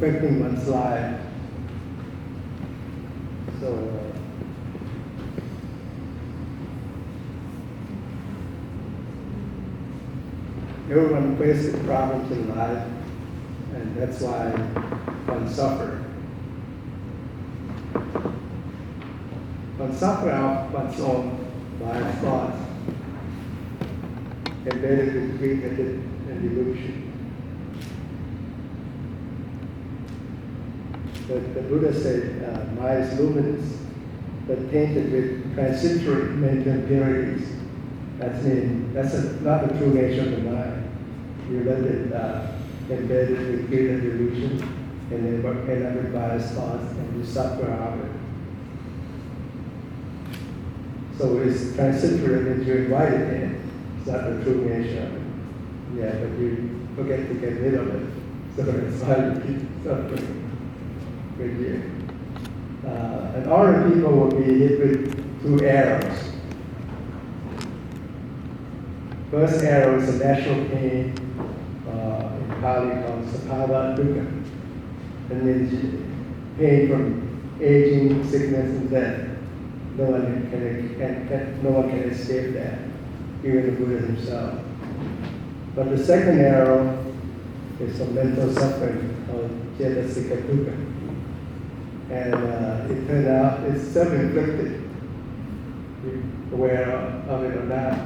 affecting one's life. So, everyone faces problems in life, and that's why one suffers. One suffers of one's own life thoughts, embedded with greed and delusion. The Buddha said, mind is luminous, but tainted with transitory mental impurities. That's not the true nature of the mind. You let it embedded with greed and delusion, and then end up with biased thoughts, and you suffer out of it. So it's transitory, means you invite it in. It's not the true nature of it. Yeah, but you forget to get rid of it. So that's why you keep suffering with you. And ordinary people will be hit with two arrows. First arrow is a natural pain, in Pali called Sapava Dukkha. It means pain from aging, sickness, and death. No one can escape that, even the Buddha himself. But the second arrow is a mental suffering called Cetasika Dukkha. And it turned out it's self-inflicted, you're aware of it or not.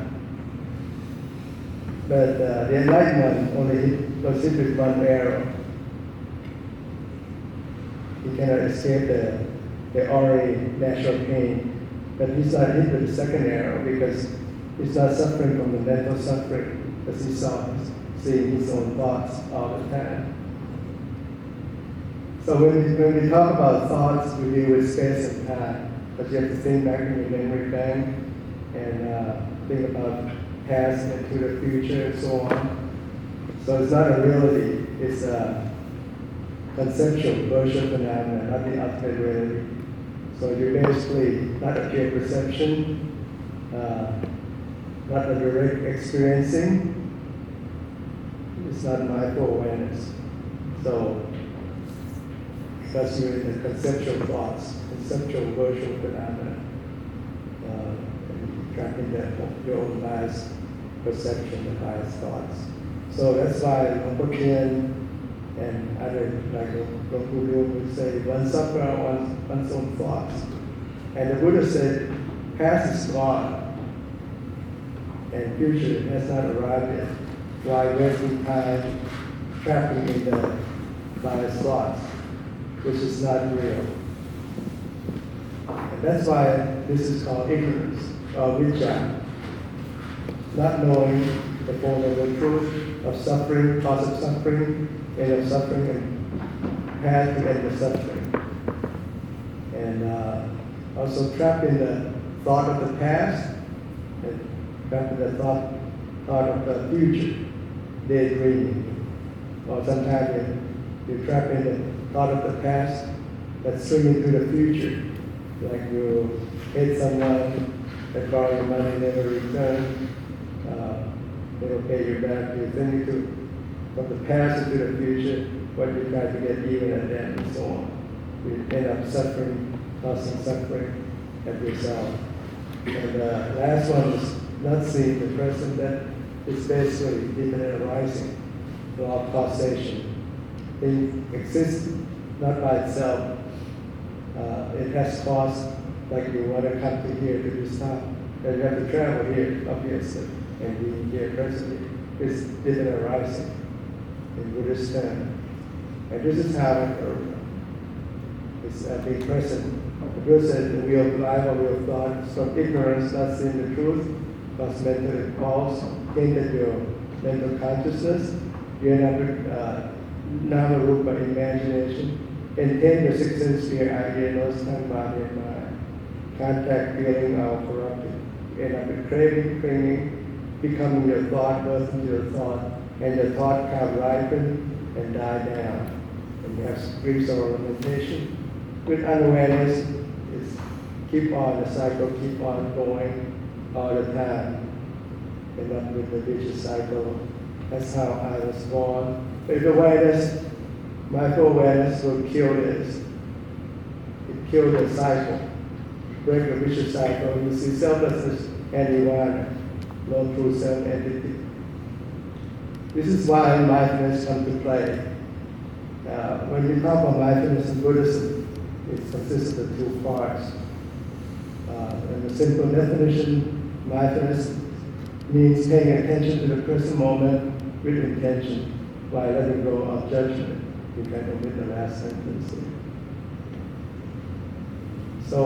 But the enlightenment only was hit with one arrow. He cannot escape the already natural pain. But he's not hit with the second arrow because he's not suffering from the mental suffering, because he's seeing his own thoughts all the time. So when we talk about thoughts, we deal with space and time. But you have to think back in your memory bank and think about past and to the future and so on. So it's not a reality, it's a conceptual virtual phenomenon, not the ultimate reality. So you're basically not a pure perception, not a direct experiencing, it's not mindful awareness. So, because you're in the conceptual thoughts, conceptual virtual phenomena, tracking your own biased perception, the biased thoughts. So that's why Rinpoche and other, like Guru would say, one suffer one's own thoughts. And the Buddha said, past is gone, and future has not arrived yet. Why wasting time trapping in the biased thoughts, which is not real. And that's why this is called ignorance, or vicca. Not knowing the Four Noble Truths of suffering, cause of suffering, end of suffering, and path to end of suffering. And also trapped in the thought of the past, and trapped in the thought of the future, daydreaming. Or sometimes you're trapped in the thought of the past that's swinging to the future. Like you hate someone, they borrow your money, never return, they don't pay you back. You're thinking from the past into the future, what you try to get even at them and so on. You end up suffering, causing suffering at yourself. And the last one is not seeing the person that is basically imminent arising, law of causation. It exists not by itself. It has cause, like you want to come to here to this town, and you have to travel here, obviously, and be here presently. It's imminent arising in Buddhist term. And this is how it's being present. The Buddha said the wheel of life or wheel of thought is from ignorance, not seeing the truth, cause mental impulse, tainted your mental consciousness, you end up with nama-rupa imagination, intent your sixth sense sphere, idea, nose, tongue, body, and mind. Contact, feeling, all corrupted. You end up with craving, clinging, becoming your thought, birth into your thought, and the thought can ripen and die down. And you have grief, sorrow, lamentation. With unawareness, it's keep on, the cycle keep on going all the time. End up with the vicious cycle. That's how I was born. With awareness, mindful awareness will kill this. It kills the cycle, break the vicious cycle. You see selflessness and nirvana, no true self-entity. This is why mindfulness comes to play. When we talk about mindfulness in Buddhism, it consists of the two parts. In the simple definition, mindfulness means paying attention to the present moment with intention while letting go of judgment. You can omit the last sentence. So,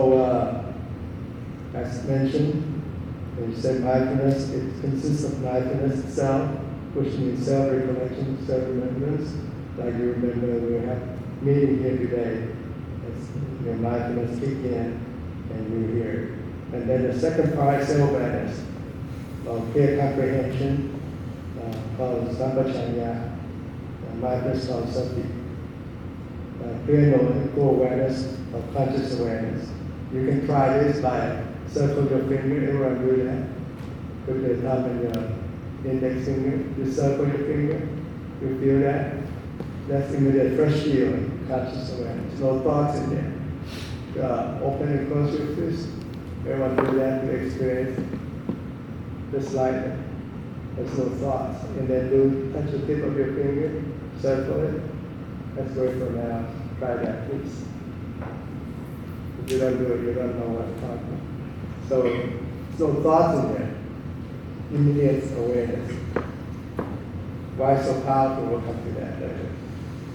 as mentioned, when you say mindfulness, it consists of mindfulness itself, which means self-recollection, self-remembrance. Like you remember, we have meeting here today. It's your mindfulness kick in, and you hear. And then the second part is self-awareness, or clear comprehension, called Tanphaichitr, mindfulness called sati. Clear knowing, full awareness, or conscious awareness. You can try this by circle your finger. Everyone do that. Put your thumb and your index finger. You circle your finger. You feel that? That's immediate fresh feeling, conscious awareness. No thoughts in there. Open and close your fist. Everyone do that to experience just like that. There's no thoughts. And then touch the tip of your finger, circle it. Let's go for now. Try that, please. If you don't do it, you don't know what I'm talking about. So, there's no thoughts in there. Immediate awareness. Why so powerful? We'll come to that later.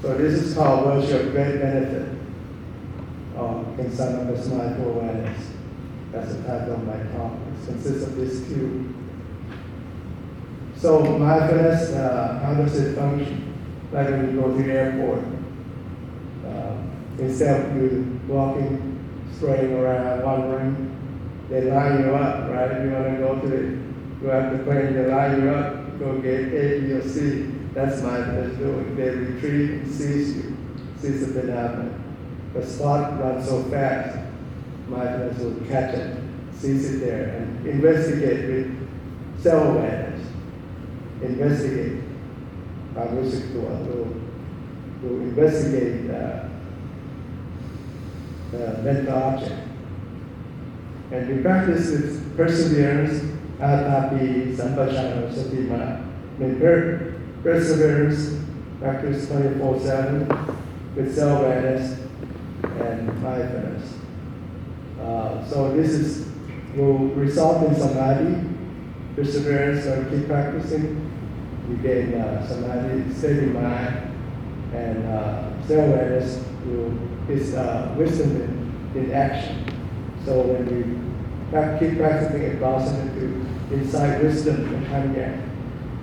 So this is called virtue of great benefit, or Kongsak mindful awareness. That's the title of my talk. It consists of these two. So mindfulness, how does it function? Like when you go to the airport, instead of you walking, straying around, wandering, they line you up, right? You want to go to the plane, they line you up, go get A, B, or C. That's mindfulness doing. They retreat and seize you, seize the phenomenon. The thought runs so fast, mindfulness will catch it, seize it there, and investigate with self-awareness. Investigate. To investigate the mental object. And we practice with perseverance, atapi, sampajana, satima. Perseverance, practice 24/7 with self-awareness and mindfulness. So this will result in samadhi. Perseverance, keep practicing. You gain samadhi, steady mind, and self-awareness is wisdom in action. So when you keep practicing, it blossoms into insight, wisdom, and hanya,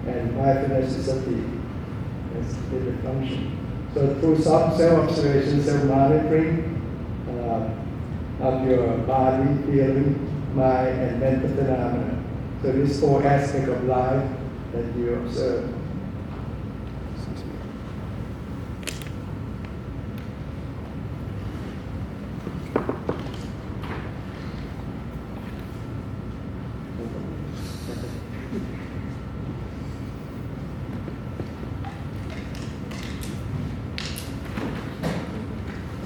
and mindfulness is sati. That's the function. So through self-observation, self-monitoring of your body, feeling, mind, and mental phenomena. So these four aspects of life that you observe.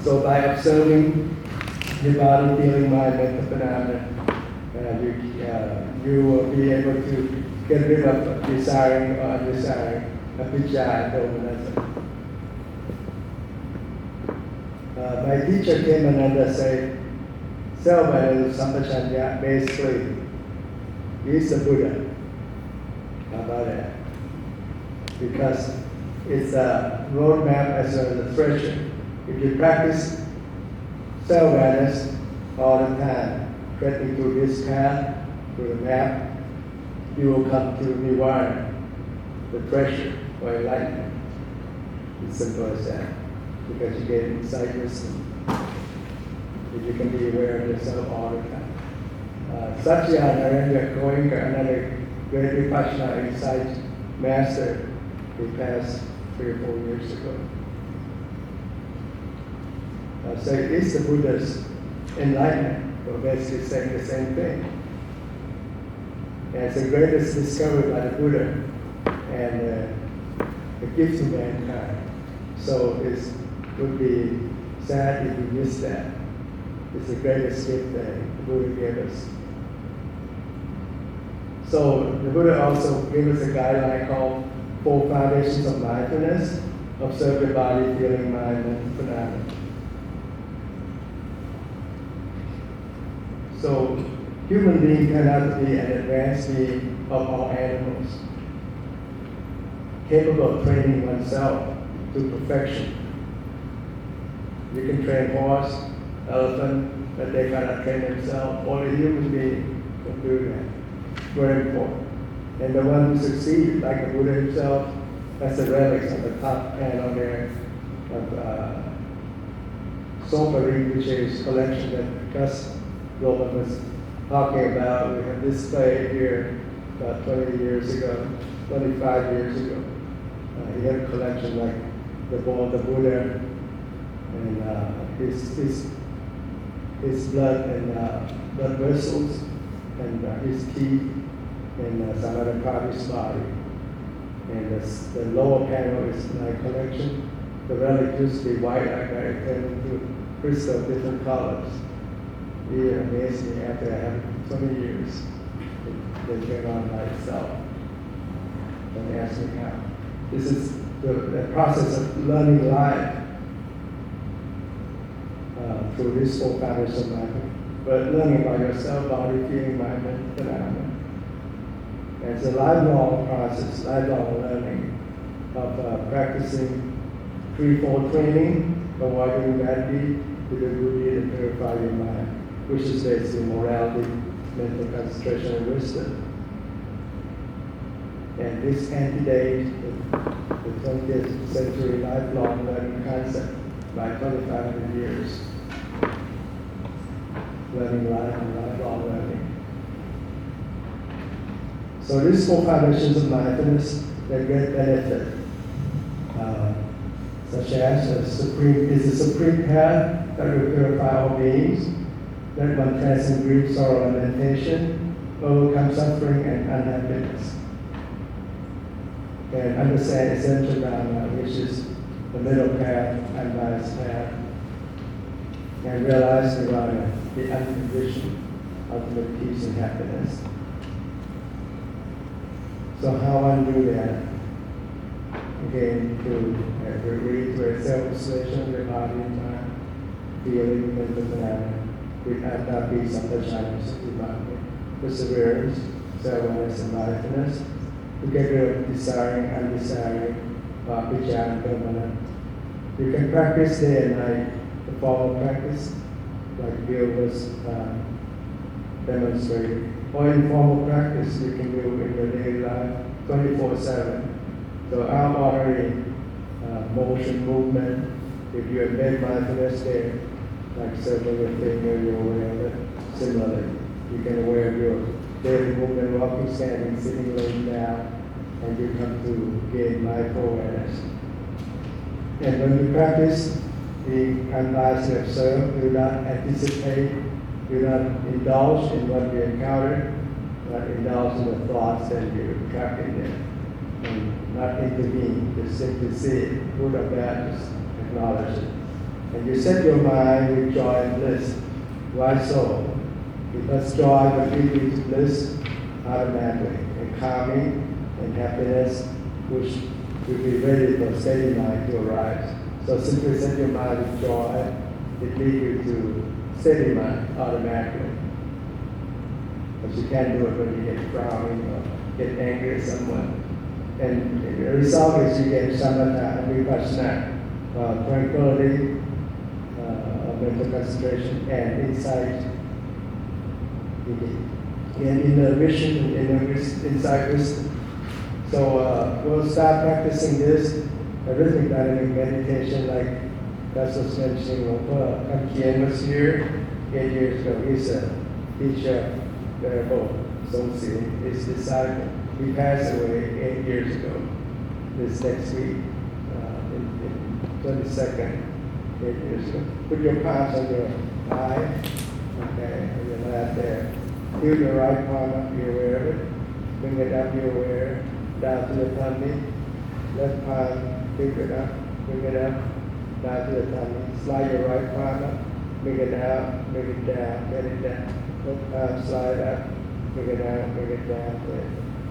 So by observing your body, feeling, mind, mental phenomena, you will be able to get rid of desiring or undesiring, avijja, dominance. My teacher came and said, self-awareness, sampajanya, basically, is the Buddha. How about that? Because it's a roadmap as well as a treasure. If you practice self-awareness all the time, treading through this path, through the map, you will come to nirvana, the treasure or enlightenment. It's simple as that. Because you get insight wisdom. If you can be aware of yourself all the time. Satya Narendra Goenka, another great Vipassana insight master, he passed 3 or 4 years ago. So it's the Buddha's enlightenment. We're basically saying the same thing. And it's the greatest discovery by the Buddha and the gift to mankind. So it's would be sad if you miss that. It's the greatest gift that the Buddha gave us. So the Buddha also gave us a guideline called 4 Foundations of Mindfulness. Observe the body, feeling, mind, and phenomena. So human beings turn out to be an advanced being of all animals, capable of training oneself to perfection. You can train horse, elephant, but they cannot train themselves. Only human being can do that. Very important. And the one who succeeded, like the Buddha himself, that's the relics on the top panel there of Sopari, which is collection that Gus Roman was talking about. We have displayed here about 20 years ago, 25 years ago. He had a collection like the Buddha and his blood and blood vessels and his teeth and some other part of his body. And the lower panel is my collection. The relic used to be white like that, it turned into crystal, different colors. It amazed me after I had so many years. They turned on by itself. Don't ask me how. This is the process of learning life through this 4 foundations of mindfulness. But learning about yourself, body, feeling, mind, and phenomena. It's a lifelong process, lifelong learning of practicing threefold training, avoiding bad deed, to do good deed, and purify your mind, which is basically morality, mental concentration, and wisdom. And this antedates the 20th century lifelong learning concept by 2,500 years. Learning life and lifelong learning. So these 4 foundations of mindfulness, they're great benefit, such as the supreme path that will purify all beings, that one transcend grief, sorrow, and lamentation, overcome suffering and unhappiness, and understand essential Dharma, which is the middle path, unbiased path, and realize Nirvana, the unconditioned ultimate peace and happiness. So how one do that? Again, to reiterate self-isolation of the body and mind, feeling, mental phenomena, with Tanphaichitr, Tanphaichitr, perseverance, self-awareness, and mindfulness, to get rid of desiring, undesiring, vijaya, and permanent. You can practice day and night, the formal practice, like Bill was demonstrating. Or informal practice you can do in your daily life 24/7. So our bodily motion, movement, if you embed mindfulness there, like circling your finger, you're aware of it. Similarly, you can aware of your daily movement, walking, standing, sitting, laying down, and you come to gain mindful awareness. And when you practice being unbiased and observe, do not anticipate, do not indulge in what you encounter, not indulge in the thoughts that you're trapped in there, and not intervene, just simply see it, good or bad, just acknowledge it. And you set your mind with joy and bliss. Why so? Because joy will lead you to bliss automatically, and calming and happiness, which will be ready for steady mind to arise. So simply set your mind with joy, it leads you to steady mind automatically. But you can't do it when you get frowning or get angry at someone. And the result is you get samatha and vipassana, tranquility, mental concentration, and insight. And inner vision and insight wisdom. So we'll start practicing this rhythmic dynamic meditation, like that's what's mentioning. Kamkien was here 8 years ago. He's a teacher, Venerable Songsi, his disciple. He passed away 8 years ago. This next week, in 22nd, 8 years ago. Put your palms on your eye, okay, on your lap there. Feel your right palm up, be aware of it. Bring it up, be aware. Down to the tummy. Left palm, pick it up, bring it up. down to the tummy. Slide your right palm up, bring it out, bring it down, get it down. Left palm slide up, bring it out, bring it down.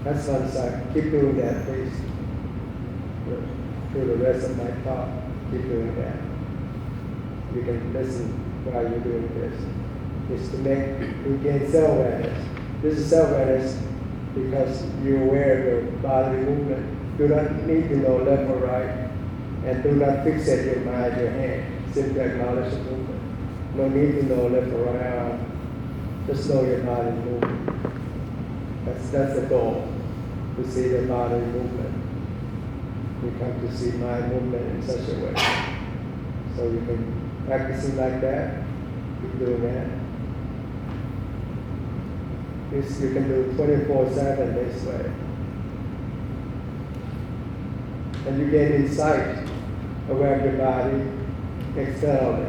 That's one side. Keep doing that, please. Through the rest of my talk, keep doing that. You can listen while you're doing this. It's to you gain self-awareness. This is self-awareness because you're aware of your bodily movement. Do not need to know left or right, and do not fixate your mind, your hand. Simply acknowledge the movement. No need to know left or right arm. Just know your body movement. That's the goal, to see the body movement. You come to see mind movement in such a way. So you can practice it like that, keep doing that. This you can do 24/7 this way. And you get insight, aware of your body externally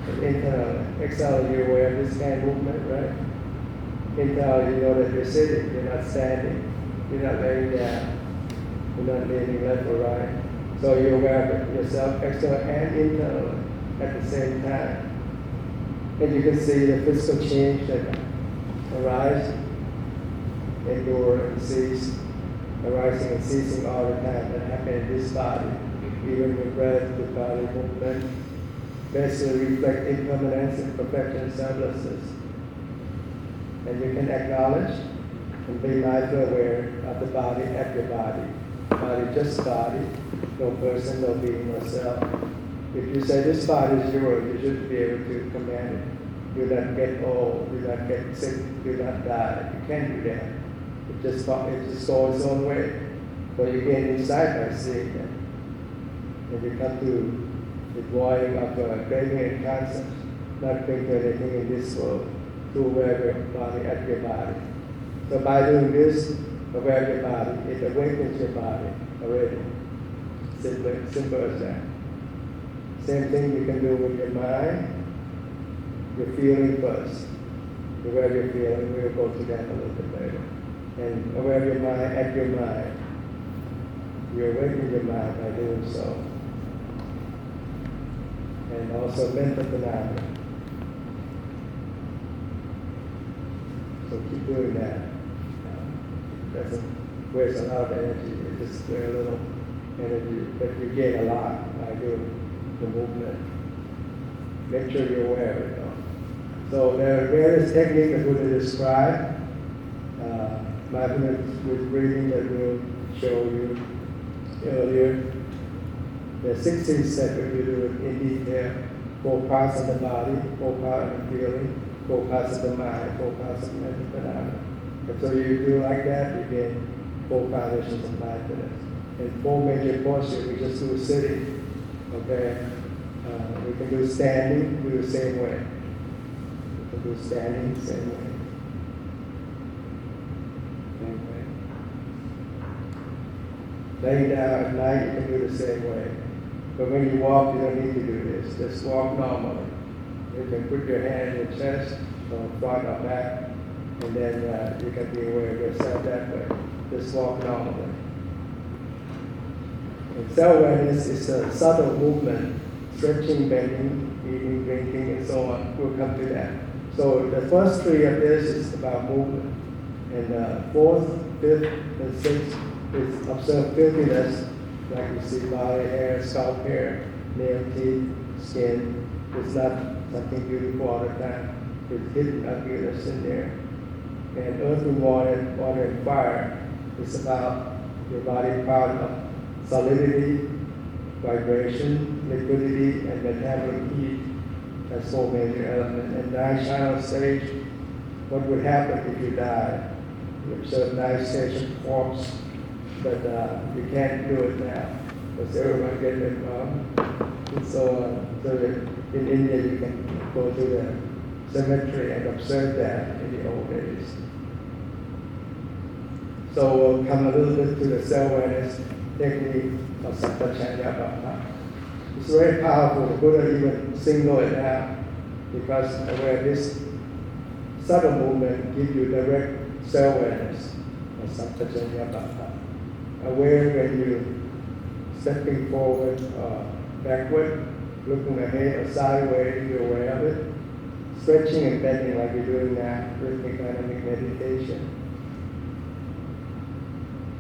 and internally. Externally, you're aware of this hand movement, right? Internally, you know that you're sitting, you're not standing, you're not laying down, you're not leaning left or right. So you're aware of yourself externally and internally at the same time. And you can see the physical change that arise, endure, and cease, arising and ceasing all the time that happen in this body, even with breath, the body movement, basically reflect impermanence, imperfection, and selflessness. And you can acknowledge and be mindful aware of the body at your body. Body, just body, no person, no being, no self. If you say this body is yours, you should be able to command it. Do not get old, do not get sick, do not die. You can't do that. It just goes its own way. So you gain insight by seeing that. And you come to the drawing of craving and concepts, not thinking anything in this world, to aware of your body at your body. So by doing this, aware of your body, it awakens your body already. Simple as that. Same thing you can do with your mind. You're feeling first. Aware of your feeling, we'll go to that a little bit later. And aware of your mind at your mind. You awaken your mind by doing so. And also mental phenomena. So keep doing that. Doesn't waste a lot of energy. It just very little energy, but you gain a lot by doing the movement. Make sure you're aware of it. So there are various techniques that Buddha described. Mindfulness with breathing that we'll show you earlier. There are 16 steps if you do it in detail. 4 parts of the body, 4 parts of the feeling, 4 parts of the mind, 4 parts of the mental phenomena. And so you do like that, you get 4 foundations of mindfulness. And 4 major postures, we just do sitting. Okay? We can do standing, do the same way. We can do standing, same way. Laying down at night, you can do the same way. But when you walk, you don't need to do this. Just walk normally. You can put your hand in your chest, or front or back, and then you can be aware of yourself that way. Just walk normally. And self-awareness is a subtle movement, stretching, bending, eating, drinking, and so on. We'll come to that. So the first 3 of this is about movement. And 4th, 5th, and 6th is observe filthiness, like you see body hair, scalp hair, nail, teeth, skin. It's not something beautiful all the time. It's hidden ugliness in there. And earth and water and fire is about your body part of solidity, vibration, liquidity, and metabolic heat. That's 4 major elements. And 9 channel stage, what would happen if you die? You observe 9 stages of corpse, but you can't do it now because everyone gets involved and so on. So in India you can go to the cemetery and observe that in the old days. So we'll come a little bit to the self-awareness technique of Tanphaichitr. It's very powerful. The Buddha even singled it out because where this subtle movement gives you direct self-awareness of Tanphaichitr. Aware when you're stepping forward or backward, looking ahead or sideways, you're aware of it. Stretching and bending like you're doing now, rhythmic dynamic meditation.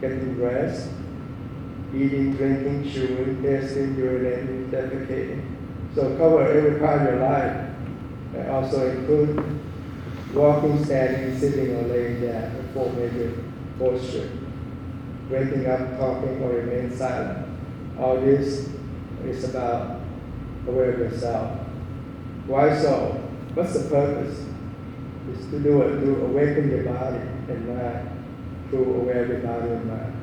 Getting rest, eating, drinking, chewing, tasting, urinating, defecating. So cover every part of your life. And also include walking, standing, sitting, or laying down, the four major postures. Waking up, talking, or remain silent. All this is about aware of yourself. Why so? What's the purpose? It's to do it, to awaken your body and mind, through aware of your body and mind.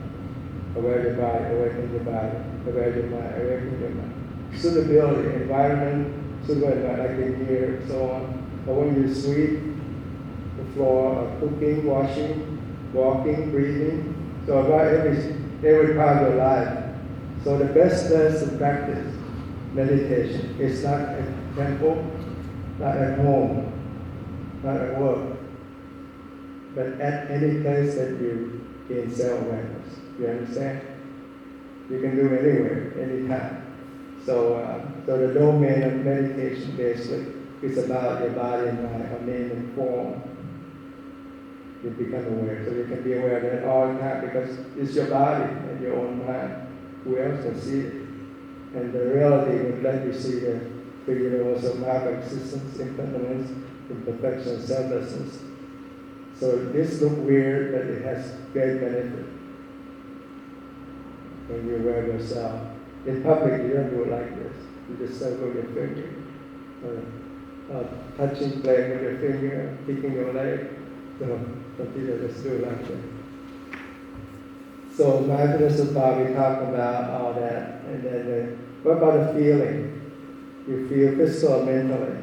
Aware of your body, awaken your body, aware of your mind, awaken your mind. Suitability, environment, suitable like in here, so on. But when you sweep the floor, or cooking, washing, walking, breathing, so about every part of your life. So the best place to practice meditation is not at temple, not at home, not at work, but at any place that you gain self-awareness. You understand? You can do it anywhere, anytime. So the domain of meditation basically is about your body and mind, or name and form. You become aware. So you can be aware of it all the time because it's your body and your own mind. Who else can see it? And the reality would let you see the universal mark of existence, impermanence, imperfection, selflessness. So this looks weird, but it has great benefit when you're aware of yourself. In public, you don't do it like this. You just circle your finger, touching, playing with your finger, kicking your leg. So some people just do it like that. So mindfulness is about, we talk about all that. And then what about the feeling? You feel physical or mentally?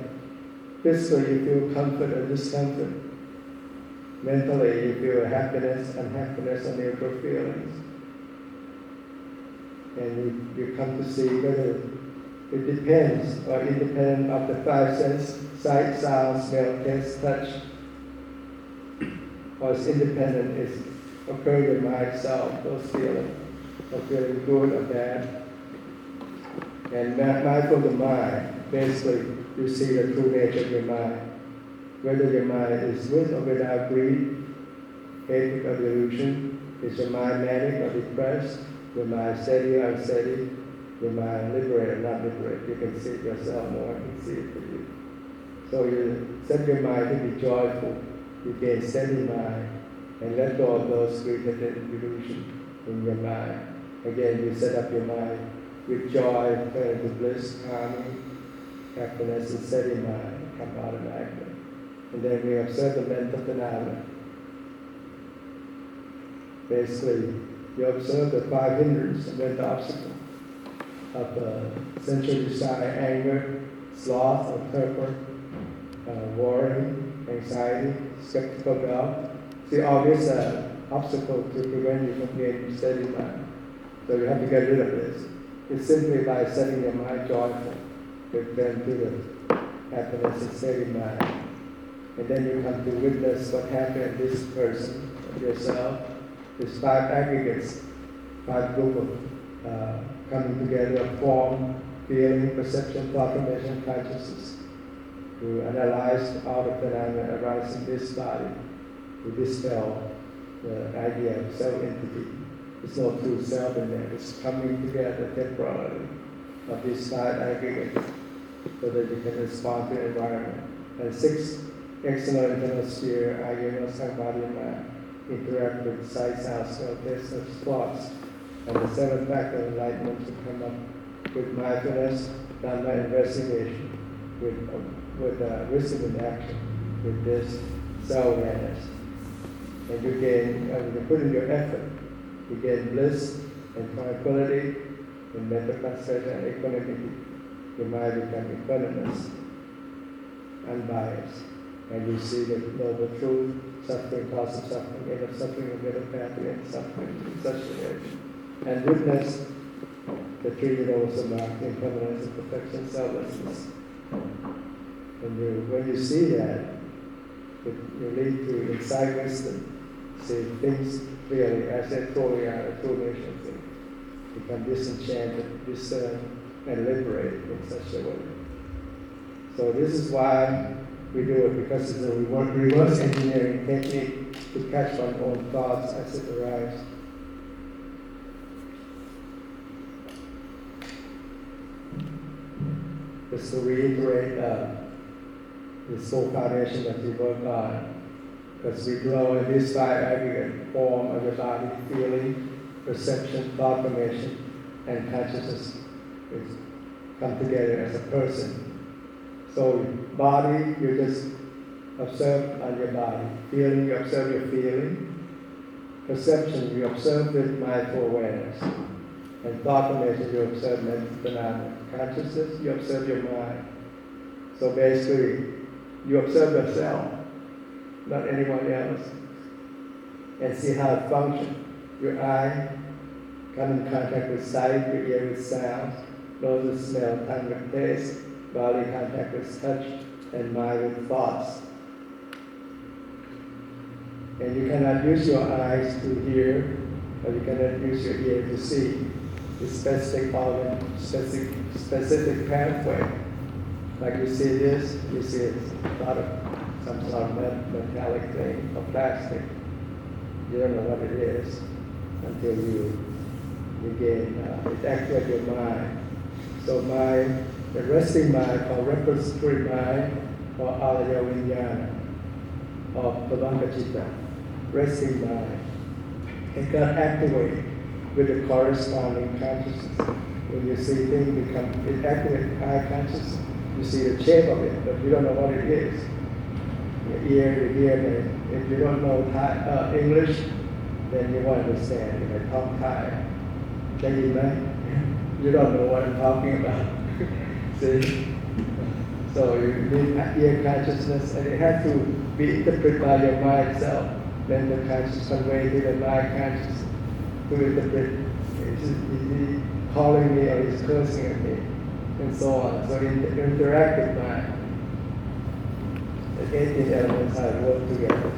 Physically, you feel comfort or discomfort. Mentally, you feel happiness, unhappiness, or neutral feelings. And you come to see whether it depends or independent of the five senses, sight, sound, smell, taste, touch, or it's independent, it's occurring in mind itself, those feelings, or feeling good or bad. And mindful of the mind, basically, you see the true nature of your mind. Whether your mind is with or without greed, hatred or delusion, is your mind manic or depressed, your mind steady or unsteady, your mind liberated or not liberated. You can see it yourself, no one can see it for you. So you set your mind to be joyful, you gain steady mind, and let go of those greed and delusion in your mind. Again, you set up your mind with joy, turn into bliss, harmony, happiness, and steady mind, come automatically. And then we observe the mental phenomena. Basically, you observe the five hindrances, the mental obstacle of sensual desire, anger, sloth or torpor, worry, anxiety, skeptical doubt. See, all these obstacles to prevent you from gaining steady mind. So you have to get rid of this. It's simply by setting your mind joyful, with them to the happiness and steady mind. And then you come to witness what happened to this person, yourself. There's five aggregates, five groups of coming together, form, feeling, perception, thought, formation, consciousness, to analyze all the phenomena arising in this body, to dispel the idea of self-entity. There's no true self in there. It's coming together temporarily of these five aggregates so that you can respond to the environment. And six external internal sphere, awareness, body and mind, interact with sight, sound, smell, taste, and thoughts. And the seventh factor of enlightenment to come up with mindfulness, Dhamma investigation, with wisdom in action, with this self-awareness. And you gain, you put in your effort, you gain bliss and tranquility and mental concentration and equanimity. Your mind becomes equanimous, unbiased. And you see the noble truth, suffering, cause of suffering, end of suffering, the middle path to end suffering, in such a way. And witness the three universal marks, impermanence, imperfection, selflessness. And when you see that, you lead to insight wisdom, see things clearly as they truly are, a true nature thing. Become disenchanted, discern, and liberate in such a way. So this is why we do it, because it's a reverse engineering technique to catch one's own thoughts as it arrives. Just to reiterate the soul foundation that we work on, because we dwell in this five aggregate form of the body: feeling, perception, thought formation, and consciousness come together as a person. So body, you just observe on your body. Feeling, you observe your feeling. Perception, you observe with mindful awareness. And thought formation, you observe mental phenomena. Consciousness, you observe your mind. So basically, you observe yourself, not anyone else, and see how it functions. Your eye come in contact with sight, your ear with sounds, nose with smell, tongue with taste, body contact with touch, and mind with thoughts. And you cannot use your eyes to hear, or you cannot use your ear to see. It's specific organ, specific pathway. Like you see this, you see it's some sort of metallic thing or plastic. You don't know what it is until you gain it activates your mind. So the resting mind, called repository mind, or alaya vinyana, or Tanphaichitr, resting mind, it got activated with the corresponding consciousness. When you see things it activates high consciousness. You see the shape of it, but you don't know what it is. Your ear, the ear, if you don't know Thai, English, then you won't understand. If I talk Thai, you don't know what I'm talking about. See? So you need ear consciousness, and it has to be interpreted by your mind itself. Then the conscious convey to the mind conscious to interpret. Is he calling me or he's cursing at me, and so on. So interactive mind. The 18 elements how to work together.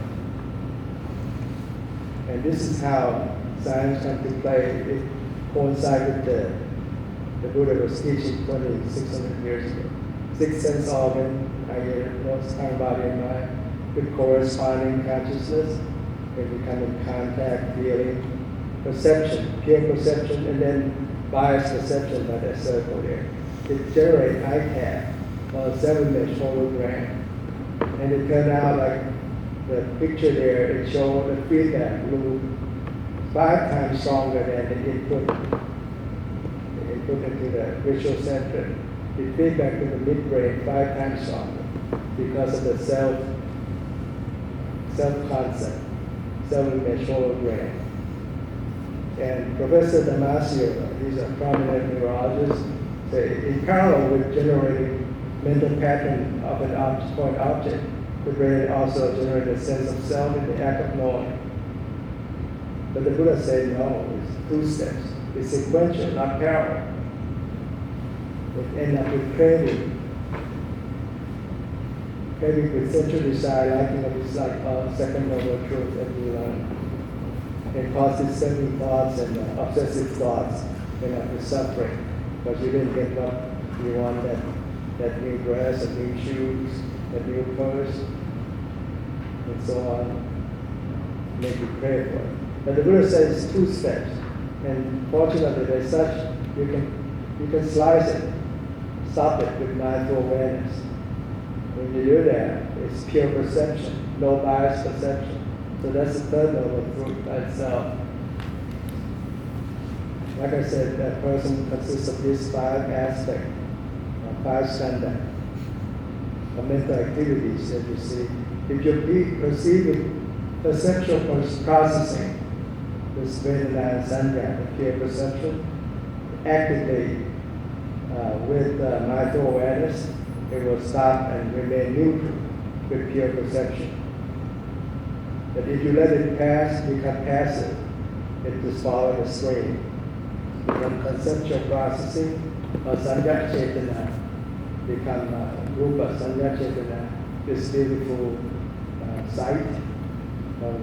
And this is how science comes to play. It coincides with the Buddha was teaching 2,600 years ago. Six sense organ, time, body, and mind, with corresponding consciousness. They become in contact, feeling, perception, pure perception, and then biased perception by that circle there. It generates ICAP, or 7-mesh hologram. And it turned out like the picture there, it showed the feedback loop 5 times stronger than the input. Into the visual center. It feedback to the midbrain 5 times stronger because of the self-concept, self-image hologram. And Professor Damasio, he's a prominent neurologist, say in parallel with generating mental pattern of an point object, the brain also generates a sense of self in the act of knowing. But the Buddha said no, it's 2 steps. It's sequential, not parallel. It ends up with craving. Craving with central desire, liking of this second noble truth that we learn. It causes certain thoughts and obsessive thoughts, with suffering. Because you didn't get what you want, that new dress, that new shoes, that new purse, and so on. Make you crave for it. But the Buddha says 2 steps. And fortunately, there's such, you can slice it, stop it with mindful awareness. When you do that, it's pure perception, no bias perception. So that's the third noble truth by itself. Like I said, that person consists of these 5 aspects, 5 skandha, of mental activities that you see. If you perceive it, perceptual processing, this Vedana Sanja, the pure perception, actively with mindful awareness, it will stop and remain neutral with pure perception. But if you let it pass, become passive, it just follow the stream. Become conceptual processing, or Sanja Chetana, become Rupa Sanja Chetana, this beautiful sight,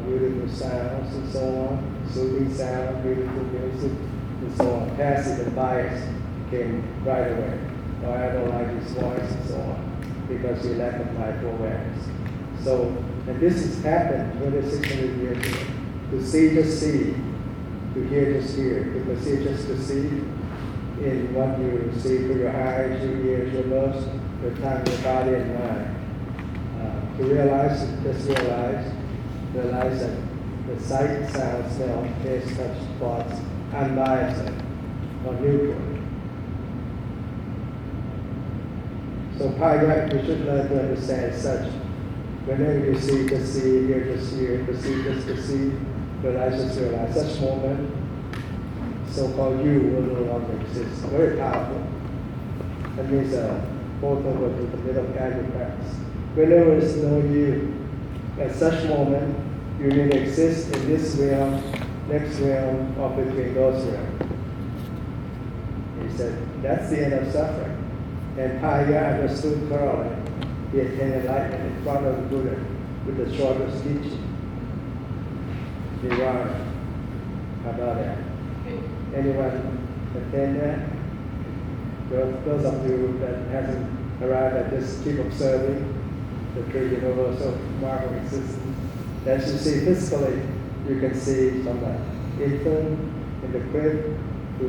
beautiful sounds and so on, soothing sound, beautiful music, and so on, passive and biased. came right away. Or I don't like his voice and so on, because you lack of mindful awareness. So, and this has happened 2,600 years ago. To see, just see. To hear, just hear. To perceive, just perceive. In what you see through your eyes, your ears, your nose, your tongue, your body, and mind. To realize, just realize that the sight, sound, smell, taste, touch, thoughts, unbiased or neutral. So Paya, we should learn to understand such. Whenever you see, just see, hear, just hear, perceive, just perceive, realize, just realize. Such moment, so-called you will no longer exist. Very powerful. That means both over to the middle kind of practice. Whenever there is no you, at such moment, you will exist in this realm, next realm, or between those realms. He said, that's the end of suffering. And Paya understood thoroughly. He attained enlightenment in front of the Buddha with the shortest teaching. Nirvana. How about that? Anyone attain that? Those of you that hasn't arrived at this, keep observing the true universal mark of existence. As you see physically, you can see from the infant in the crib to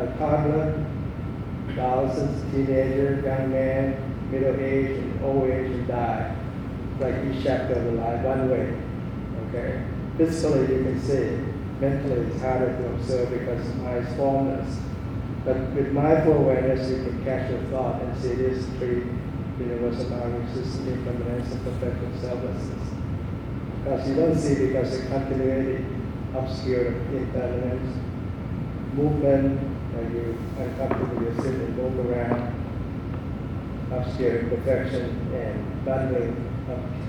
a toddler, adolescent, teenager, young man, middle age, and old age, and die. Like each chapter of the life, one way. Okay? Physically, you can see. Mentally, it's harder to observe because of my formless. But with mindful awareness, you can catch your thought and see this three universal mind existence, impermanence, and perfected selflessness. Because you don't see because the continuity obscure impermanence, movement, and you uncomfortably sit and move around, obscure perfection, and bundling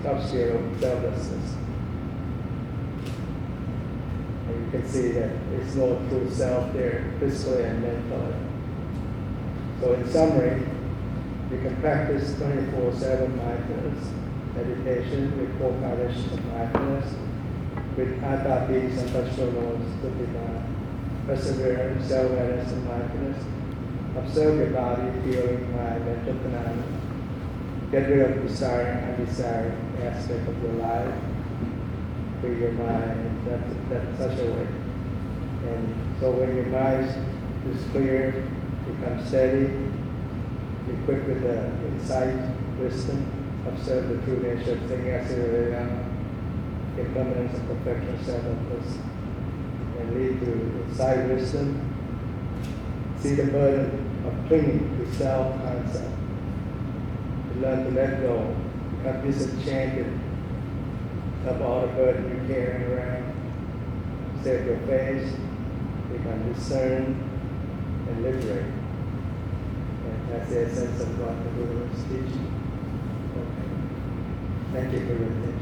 obscure selflessness. And you can see that there's no true self there, physically and mentally. So in summary, you can practice 24/7 mindfulness, meditation with 4 foundations of mindfulness, with atapi, sampajano, sutima, perseverance, self-awareness, and mindfulness. Observe your body, feeling, mind, mental phenomena. Get rid of desire and undesired aspect of your life. Free your mind in that such a way. And so when your mind is clear, become steady, equipped with the insight, wisdom, observe the true nature of things as they really are, impermanence and perfection, selflessness, and lead to insight, wisdom. See the burden of clinging to self-concept. Learn to let go, become disenchanted of all the burden you're carrying around. Save your face, become discerned, and liberate. And that's the essence of what the Buddha was teaching. Okay. Thank you for your attention.